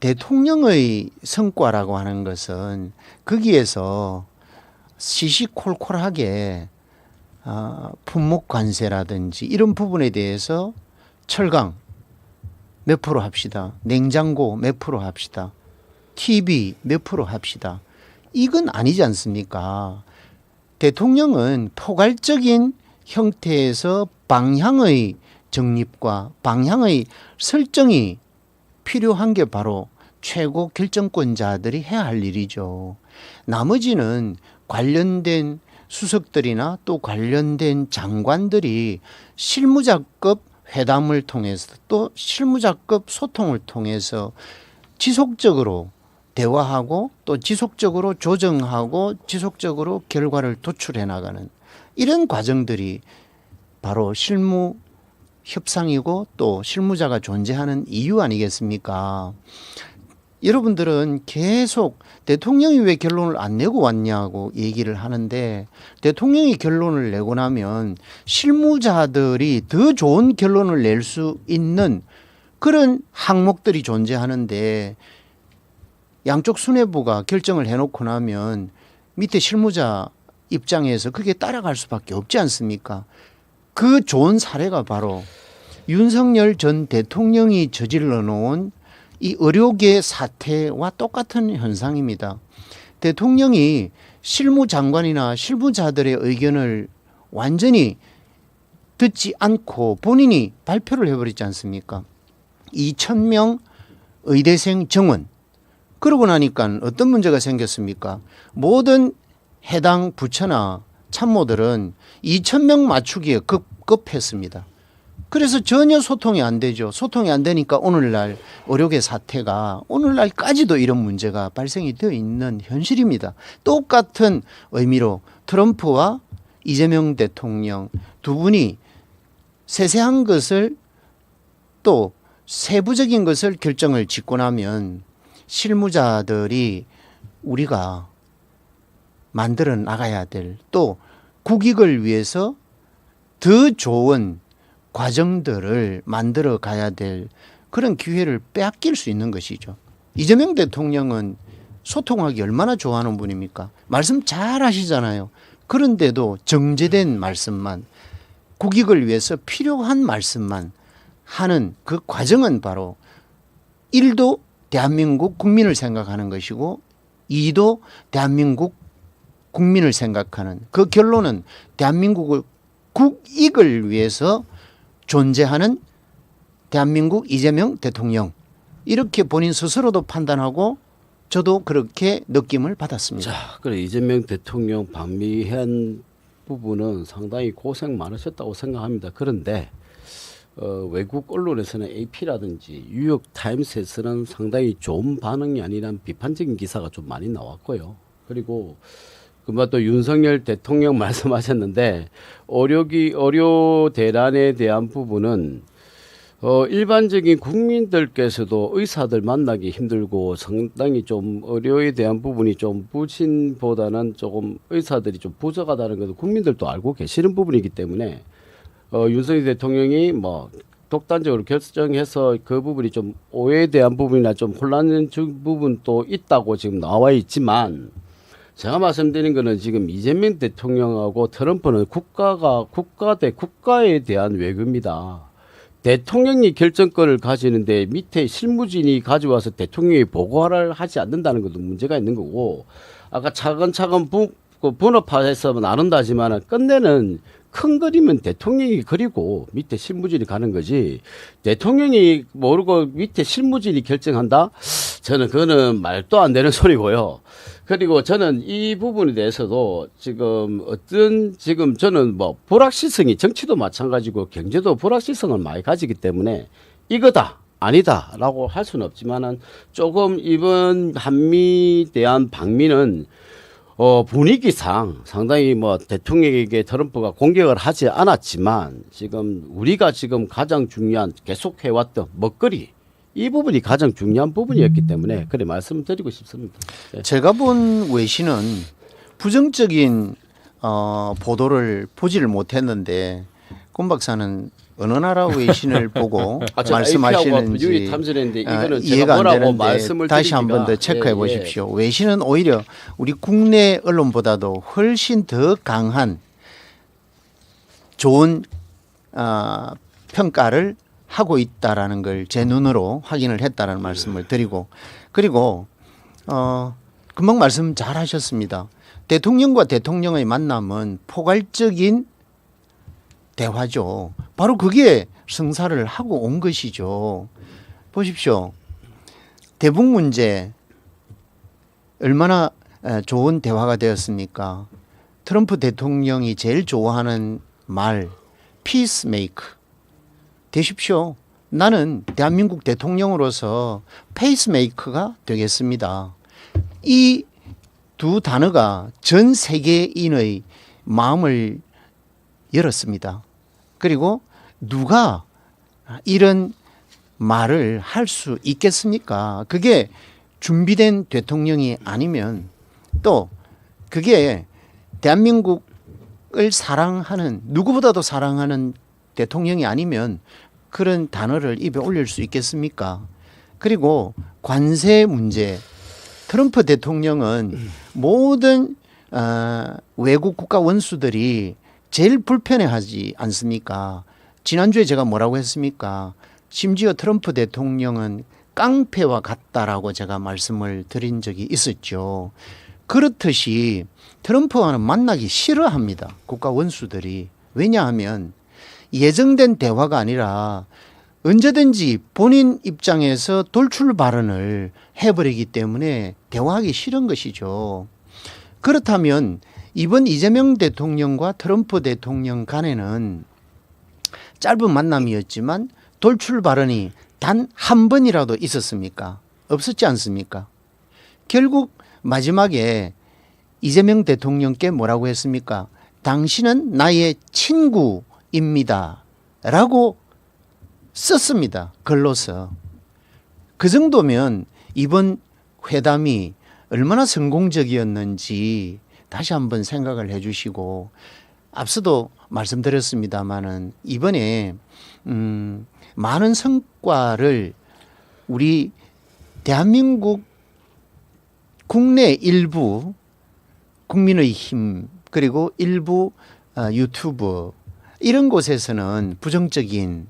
[SPEAKER 3] 대통령의 성과라고 하는 것은 거기에서 시시콜콜하게 품목 관세라든지 이런 부분에 대해서 철강 몇 프로 합시다. 냉장고 몇 프로 합시다. TV 몇 프로 합시다. 이건 아니지 않습니까? 대통령은 포괄적인 형태에서 방향의 정립과 방향의 설정이 필요한 게 바로 최고 결정권자들이 해야 할 일이죠. 나머지는 관련된 수석들이나 또 관련된 장관들이 실무자급 회담을 통해서 또 실무자급 소통을 통해서 지속적으로 대화하고 또 지속적으로 조정하고 지속적으로 결과를 도출해 나가는 이런 과정들이 바로 실무 협상이고 또 실무자가 존재하는 이유 아니겠습니까? 여러분들은 계속 대통령이 왜 결론을 안 내고 왔냐고 얘기를 하는데 대통령이 결론을 내고 나면 실무자들이 더 좋은 결론을 낼 수 있는 그런 항목들이 존재하는데 양쪽 수뇌부가 결정을 해놓고 나면 밑에 실무자 입장에서 그게 따라갈 수밖에 없지 않습니까? 그 좋은 사례가 바로 윤석열 전 대통령이 저질러 놓은 이 의료계 사태와 똑같은 현상입니다. 대통령이 실무장관이나 실무자들의 의견을 완전히 듣지 않고 본인이 발표를 해버리지 않습니까? 2,000명 의대생 정원. 그러고 나니까 어떤 문제가 생겼습니까? 모든 해당 부처나 참모들은 2,000명 맞추기에 급급했습니다. 그래서 전혀 소통이 안 되죠. 소통이 안 되니까 오늘날 의료계 사태가 오늘날까지도 이런 문제가 발생이 되어 있는 현실입니다. 똑같은 의미로 트럼프와 이재명 대통령 두 분이 세세한 것을 또 세부적인 것을 결정을 짓고 나면 실무자들이 우리가 만들어 나가야 될 또 국익을 위해서 더 좋은 과정들을 만들어 가야 될 그런 기회를 빼앗길 수 있는 것이죠. 이재명 대통령은 소통하기 얼마나 좋아하는 분입니까? 말씀 잘 하시잖아요. 그런데도 정제된 말씀만 국익을 위해서 필요한 말씀만 하는 그 과정은 바로 1도 대한민국 국민을 생각하는 것이고 2도 대한민국 국민을 생각하는 그 결론은 대한민국의 국익을 위해서 존재하는 대한민국 이재명 대통령 이렇게 본인 스스로도 판단하고 저도 그렇게 느낌을 받았습니다.
[SPEAKER 4] 자, 그래 이재명 대통령 방미한 부분은 상당히 고생 많으셨다고 생각합니다. 그런데 외국 언론에서는 AP라든지 뉴욕 타임스에서는 상당히 좋은 반응이 아니란 비판적인 기사가 좀 많이 나왔고요. 그리고 그만 또 윤석열 대통령 말씀하셨는데 의료 대란에 대한 부분은 일반적인 국민들께서도 의사들 만나기 힘들고 상당히 좀 의료에 대한 부분이 좀 부진보다는 조금 의사들이 좀 부족하다는 것을 국민들도 알고 계시는 부분이기 때문에 윤석열 대통령이 뭐 독단적으로 결정해서 그 부분이 좀 오해에 대한 부분이나 좀 혼란된 부분도 있다고 지금 나와 있지만 제가 말씀드린 거는 지금 이재명 대통령하고 트럼프는 국가에 대한 외교입니다. 대통령이 결정권을 가지는데 밑에 실무진이 가져와서 대통령이 보고를 하지 않는다는 것도 문제가 있는 거고 아까 차근차근 분업화해서 나눈다지만 끝내는 큰 그림은 대통령이 그리고 밑에 실무진이 가는 거지 대통령이 모르고 밑에 실무진이 결정한다? 저는 그거는 말도 안 되는 소리고요. 그리고 저는 이 부분에 대해서도 지금 저는 뭐 불확실성이 정치도 마찬가지고 경제도 불확실성을 많이 가지기 때문에 이거다 아니다라고 할 수는 없지만은 조금 이번 한미 대한 방미는 분위기상 상당히 뭐 대통령에게 트럼프가 공격을 하지 않았지만 지금 우리가 지금 가장 중요한 계속 해왔던 먹거리 이 부분이 가장 중요한 부분이었기 때문에 그래 말씀드리고 싶습니다. 네.
[SPEAKER 3] 제가 본 외신은 부정적인 보도를 보지를 못했는데 권 박사는 어느 나라 외신을 보고 말씀하시는지 이해가 안 되는데 다시 한 번 더 체크해 보십시오. 외신은 오히려 우리 국내 언론보다도 훨씬 더 강한 좋은 평가를 하고 있다라는 걸 제 눈으로 확인을 했다라는 말씀을 드리고 그리고 금방 말씀 잘 하셨습니다. 대통령과 대통령의 만남은 포괄적인 대화죠. 바로 그게 성사를 하고 온 것이죠. 보십시오. 대북 문제 얼마나 좋은 대화가 되었습니까? 트럼프 대통령이 제일 좋아하는 말 피스메이커 되십시오. 나는 대한민국 대통령으로서 페이스메이커가 되겠습니다. 이 두 단어가 전 세계인의 마음을 열었습니다. 그리고 누가 이런 말을 할 수 있겠습니까? 그게 준비된 대통령이 아니면 또 그게 대한민국을 사랑하는 누구보다도 사랑하는 대통령이 아니면 그런 단어를 입에 올릴 수 있겠습니까? 그리고 관세 문제 트럼프 대통령은 모든 외국 국가 원수들이 제일 불편해하지 않습니까? 지난주에 제가 뭐라고 했습니까? 심지어 트럼프 대통령은 깡패와 같다라고 제가 말씀을 드린 적이 있었죠. 그렇듯이 트럼프와는 만나기 싫어합니다. 국가 원수들이. 왜냐하면 예정된 대화가 아니라 언제든지 본인 입장에서 돌출 발언을 해버리기 때문에 대화하기 싫은 것이죠. 그렇다면 이번 이재명 대통령과 트럼프 대통령 간에는 짧은 만남이었지만 돌출 발언이 단 한 번이라도 있었습니까? 없었지 않습니까? 결국 마지막에 이재명 대통령께 뭐라고 했습니까? 당신은 나의 친구입니다. 라고 썼습니다. 글로서. 그 정도면 이번 회담이 얼마나 성공적이었는지 다시 한번 생각을 해 주시고 앞서도 말씀드렸습니다마는 이번에 많은 성과를 우리 대한민국 국내 일부 국민의힘 그리고 일부 유튜브 이런 곳에서는 부정적인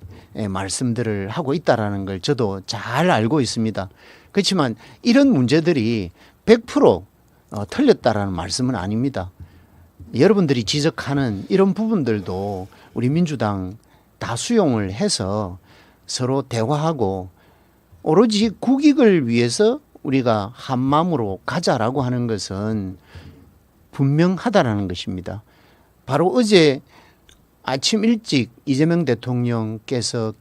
[SPEAKER 3] 말씀들을 하고 있다라는 걸 저도 잘 알고 있습니다. 그렇지만 이런 문제들이 100% 틀렸다라는 말씀은 아닙니다. 여러분들이 지적하는 이런 부분들도 우리 민주당 다 수용을 해서 서로 대화하고 오로지 국익을 위해서 우리가 한 마음으로 가자라고 하는 것은 분명하다라는 것입니다. 바로 어제 아침 일찍 이재명 대통령께서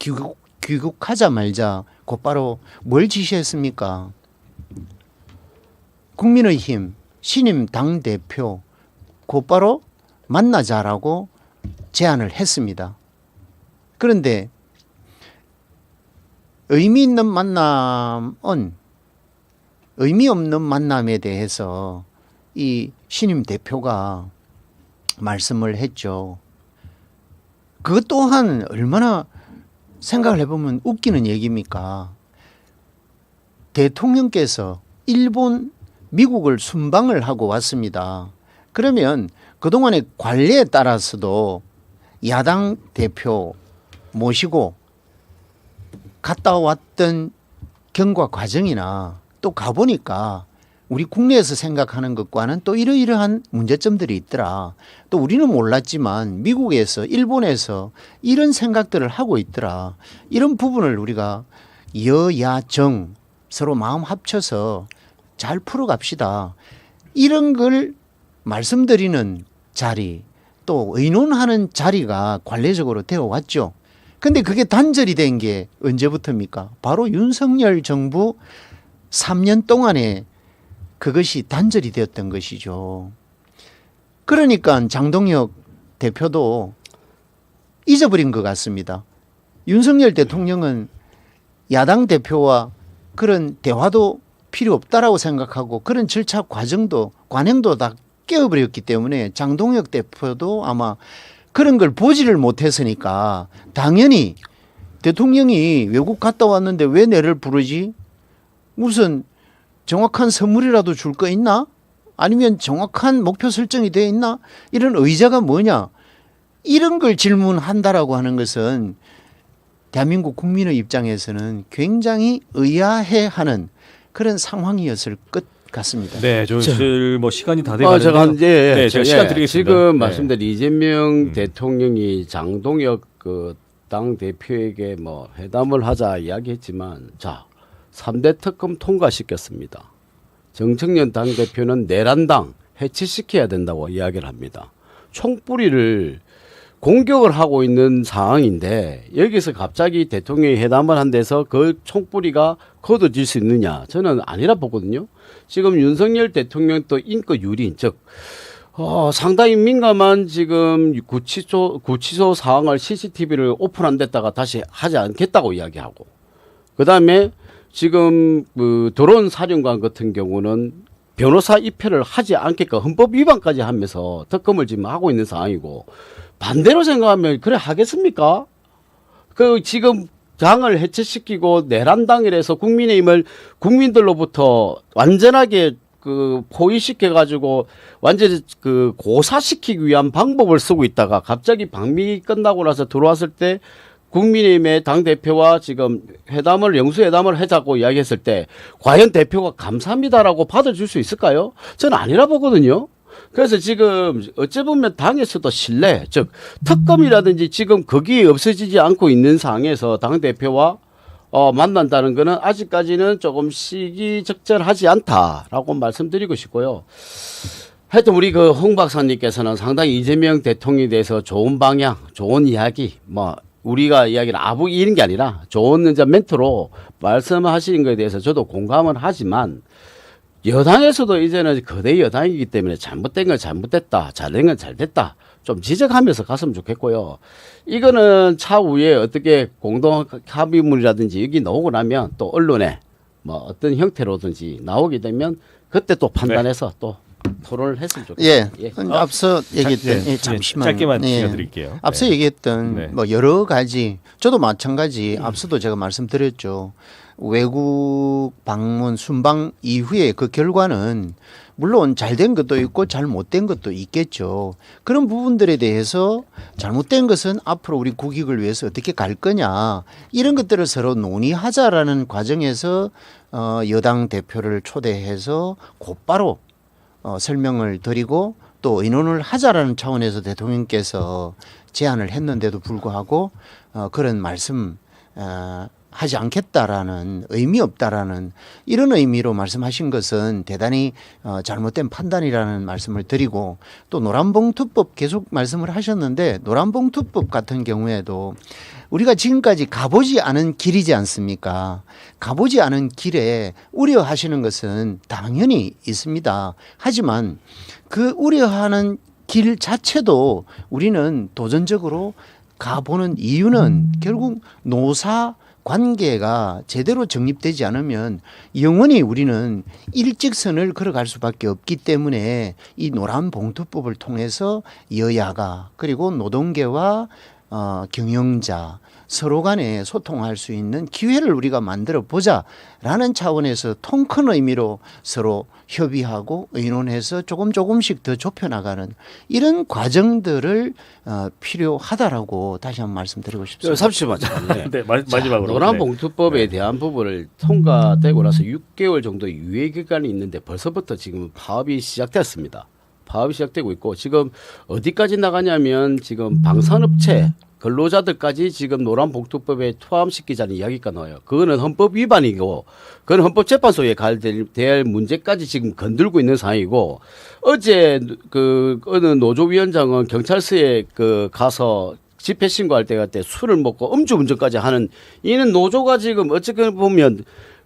[SPEAKER 3] 귀국하자마자 곧바로 뭘 지시했습니까? 국민의힘 신임 당대표 곧바로 만나자라고 제안을 했습니다. 그런데 의미 있는 만남은 의미 없는 만남에 대해서 이 신임 대표가 말씀을 했죠. 그것 또한 얼마나 생각을 해보면 웃기는 얘기입니까? 대통령께서 일본, 미국을 순방을 하고 왔습니다. 그러면 그동안의 관례에 따라서도 야당 대표 모시고 갔다 왔던 경과 과정이나 또 가보니까 우리 국내에서 생각하는 것과는 또 이러이러한 문제점들이 있더라. 또 우리는 몰랐지만 미국에서 일본에서 이런 생각들을 하고 있더라. 이런 부분을 우리가 여야정 서로 마음 합쳐서 잘 풀어갑시다. 이런 걸 말씀드리는 자리 또 의논하는 자리가 관례적으로 되어 왔죠. 근데 그게 단절이 된 게 언제부터입니까? 바로 윤석열 정부 3년 동안에 그것이 단절이 되었던 것이죠. 그러니까 장동혁 대표도 잊어버린 것 같습니다. 윤석열 대통령은 야당 대표와 그런 대화도 필요 없다라고 생각하고 그런 절차 과정도 관행도 다 깨어버렸기 때문에 장동혁 대표도 아마 그런 걸 보지를 못했으니까 당연히 대통령이 외국 갔다 왔는데 왜 내를 부르지? 무슨 정확한 선물이라도 줄 거 있나? 아니면 정확한 목표 설정이 되어 있나? 이런 의자가 뭐냐? 이런 걸 질문한다라고 하는 것은 대한민국 국민의 입장에서는 굉장히 의아해하는 그런 상황이었을 것 같습니다.
[SPEAKER 2] 네, 조실 뭐 시간이 다 돼가는데
[SPEAKER 4] 제가
[SPEAKER 2] 시간 드리겠습니다.
[SPEAKER 4] 지금 말씀드린 이재명 대통령이 장동혁 그 당 대표에게 뭐 회담을 하자 이야기했지만 자 3대 특검 통과시켰습니다. 정청년 당 대표는 내란당 해체시켜야 된다고 이야기를 합니다. 총뿌리를 공격을 하고 있는 상황인데 여기서 갑자기 대통령이 회담을 한 데서 그 총뿌리가 걷어질 수 있느냐 저는 아니라 보거든요. 지금 윤석열 대통령 또 인권 유린 즉 상당히 민감한 지금 구치소 사항을 CCTV를 오픈 안 됐다가 다시 하지 않겠다고 이야기하고 그다음에 지금 그 드론 사령관 같은 경우는 변호사 입회를 하지 않겠까 헌법 위반까지 하면서 특검을 지금 하고 있는 상황이고 반대로 생각하면 그래 하겠습니까? 그 지금 당을 해체시키고 내란당이라서 국민의힘을 국민들로부터 완전하게 그 포위시켜 가지고 완전히 그 고사시키기 위한 방법을 쓰고 있다가 갑자기 방미 끝나고 나서 들어왔을 때 국민의힘의 당대표와 지금 영수회담을 하자고 이야기했을 때 과연 대표가 감사합니다라고 받아줄 수 있을까요? 저는 아니라 보거든요. 그래서 지금 어찌 보면 당에서도 신뢰, 즉 특검이라든지 지금 거기에 없어지지 않고 있는 상황에서 당대표와 만난다는 거는 아직까지는 조금 시기적절하지 않다라고 말씀드리고 싶고요. 하여튼 우리 그 홍 박사님께서는 상당히 이재명 대통령에 대해서 좋은 방향, 좋은 이야기, 뭐 우리가 이야기를 이런 게 아니라 좋은 이제 멘트로 말씀하시는 것에 대해서 저도 공감은 하지만 여당에서도 이제는 거대 여당이기 때문에 잘못된 건 잘못됐다, 잘된 건 잘됐다. 좀 지적하면서 갔으면 좋겠고요. 이거는 차후에 어떻게 공동 합의문이라든지 여기 나오고 나면 또 언론에 뭐 어떤 형태로든지 나오게 되면 그때 또 판단해서 또 토론을 했으면 좋겠습니다.
[SPEAKER 3] 예. 앞서 얘기했던 잠시만
[SPEAKER 2] 짧게만 드릴게요.
[SPEAKER 3] 앞서 얘기했던 뭐 여러 가지 저도 마찬가지 앞서도 제가 말씀드렸죠. 외국 방문 순방 이후에 그 결과는 물론 잘된 것도 있고 잘못된 것도 있겠죠. 그런 부분들에 대해서 잘못된 것은 앞으로 우리 국익을 위해서 어떻게 갈 거냐 이런 것들을 서로 논의하자라는 과정에서 여당 대표를 초대해서 곧바로 설명을 드리고 또 의논을 하자라는 차원에서 대통령께서 제안을 했는데도 불구하고 그런 말씀 하지 않겠다라는 의미 없다라는 이런 의미로 말씀하신 것은 대단히 잘못된 판단이라는 말씀을 드리고 또 노란봉투법 계속 말씀을 하셨는데 노란봉투법 같은 경우에도 우리가 지금까지 가보지 않은 길이지 않습니까? 가보지 않은 길에 우려하시는 것은 당연히 있습니다. 하지만 그 우려하는 길 자체도 우리는 도전적으로 가보는 이유는 결국 노사 관계가 제대로 정립되지 않으면 영원히 우리는 일직선을 걸어갈 수밖에 없기 때문에 이 노란봉투법을 통해서 여야가 그리고 노동계와 경영자 서로 간에 소통할 수 있는 기회를 우리가 만들어 보자라는 차원에서 통 큰 의미로 서로 협의하고 의논해서 조금씩 더 좁혀나가는 이런 과정들을 필요하다라고 다시 한번 말씀드리고 싶습니다.
[SPEAKER 4] 잠시만요.
[SPEAKER 2] 네, 마지막으로.
[SPEAKER 4] 노란봉투법에 대한 부분을 통과되고 나서 6개월 정도 유예 기간이 있는데 벌써부터 지금 파업이 시작됐습니다. 파업이 시작되고 있고 지금 어디까지 나가냐면 지금 방산업체 근로자들까지 지금 노란봉투법에 포함시키자는 이야기가 나와요. 그거는 헌법 위반이고 그건 헌법재판소에 될 문제까지 지금 건들고 있는 상황이고 어제 그 어느 노조위원장은 경찰서에 가서 집회 신고할 때 술을 먹고 음주운전까지 하는 이는 노조가 지금 어떻게 보면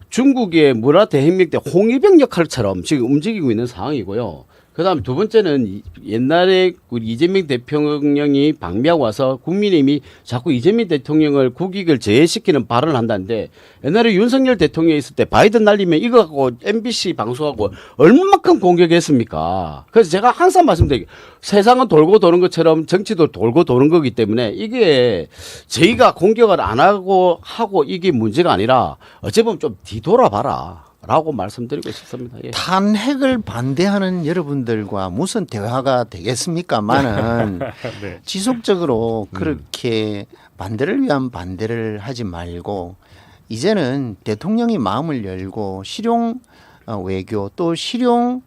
[SPEAKER 4] 중국의 문화 대혁명 때 홍위병 역할처럼 지금 움직이고 있는 상황이고요. 그다음 두 번째는 옛날에 우리 이재명 대통령이 방미하고 와서 국민의힘이 자꾸 이재명 대통령을 국익을 제외시키는 발언을 한다는데 옛날에 윤석열 대통령이 있을 때 바이든 날리면 이거 갖고 MBC 방송하고 얼마만큼 공격했습니까? 그래서 제가 항상 말씀드리게 세상은 돌고 도는 것처럼 정치도 돌고 도는 거기 때문에 이게 저희가 공격을 안 하고 이게 문제가 아니라 어찌 보면 좀 뒤돌아봐라. 라고 말씀드리고 싶습니다. 예.
[SPEAKER 3] 탄핵을 반대하는 여러분들과 무슨 대화가 되겠습니까만은
[SPEAKER 2] 네.
[SPEAKER 3] 지속적으로 그렇게 반대를 위한 반대를 하지 말고 이제는 대통령이 마음을 열고 실용 외교 또 실용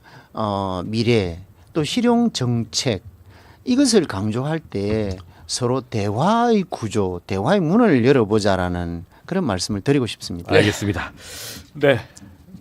[SPEAKER 3] 미래 또 실용 정책 이것을 강조할 때 서로 대화의 구조, 대화의 문을 열어보자라는 그런 말씀을 드리고 싶습니다.
[SPEAKER 2] 알겠습니다. 네.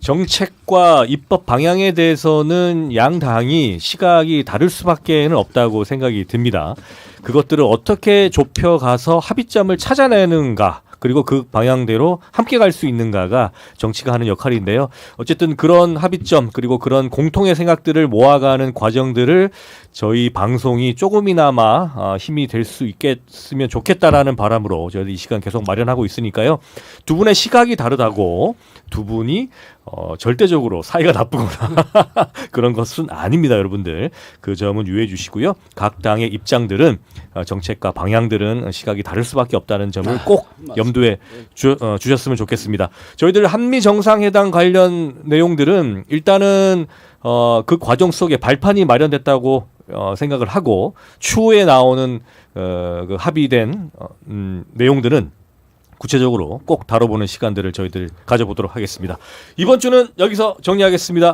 [SPEAKER 2] 정책과 입법 방향에 대해서는 양 당이 시각이 다를 수밖에는 없다고 생각이 듭니다. 그것들을 어떻게 좁혀가서 합의점을 찾아내는가 그리고 그 방향대로 함께 갈 수 있는가가 정치가 하는 역할인데요. 어쨌든 그런 합의점 그리고 그런 공통의 생각들을 모아가는 과정들을 저희 방송이 조금이나마 힘이 될 수 있겠으면 좋겠다라는 바람으로 저희 이 시간 계속 마련하고 있으니까요. 두 분의 시각이 다르다고 두 분이 절대적으로 사이가 나쁘거나 그런 것은 아닙니다, 여러분들. 그 점은 유의해 주시고요. 각 당의 입장들은 정책과 방향들은 시각이 다를 수밖에 없다는 점을 꼭 염두에 주셨으면 좋겠습니다. 저희들 한미 정상회담 관련 내용들은 일단은 그 과정 속에 발판이 마련됐다고 생각을 하고 추후에 나오는 그 합의된 내용들은 구체적으로 꼭 다뤄보는 시간들을 저희들 가져보도록 하겠습니다. 이번 주는 여기서 정리하겠습니다.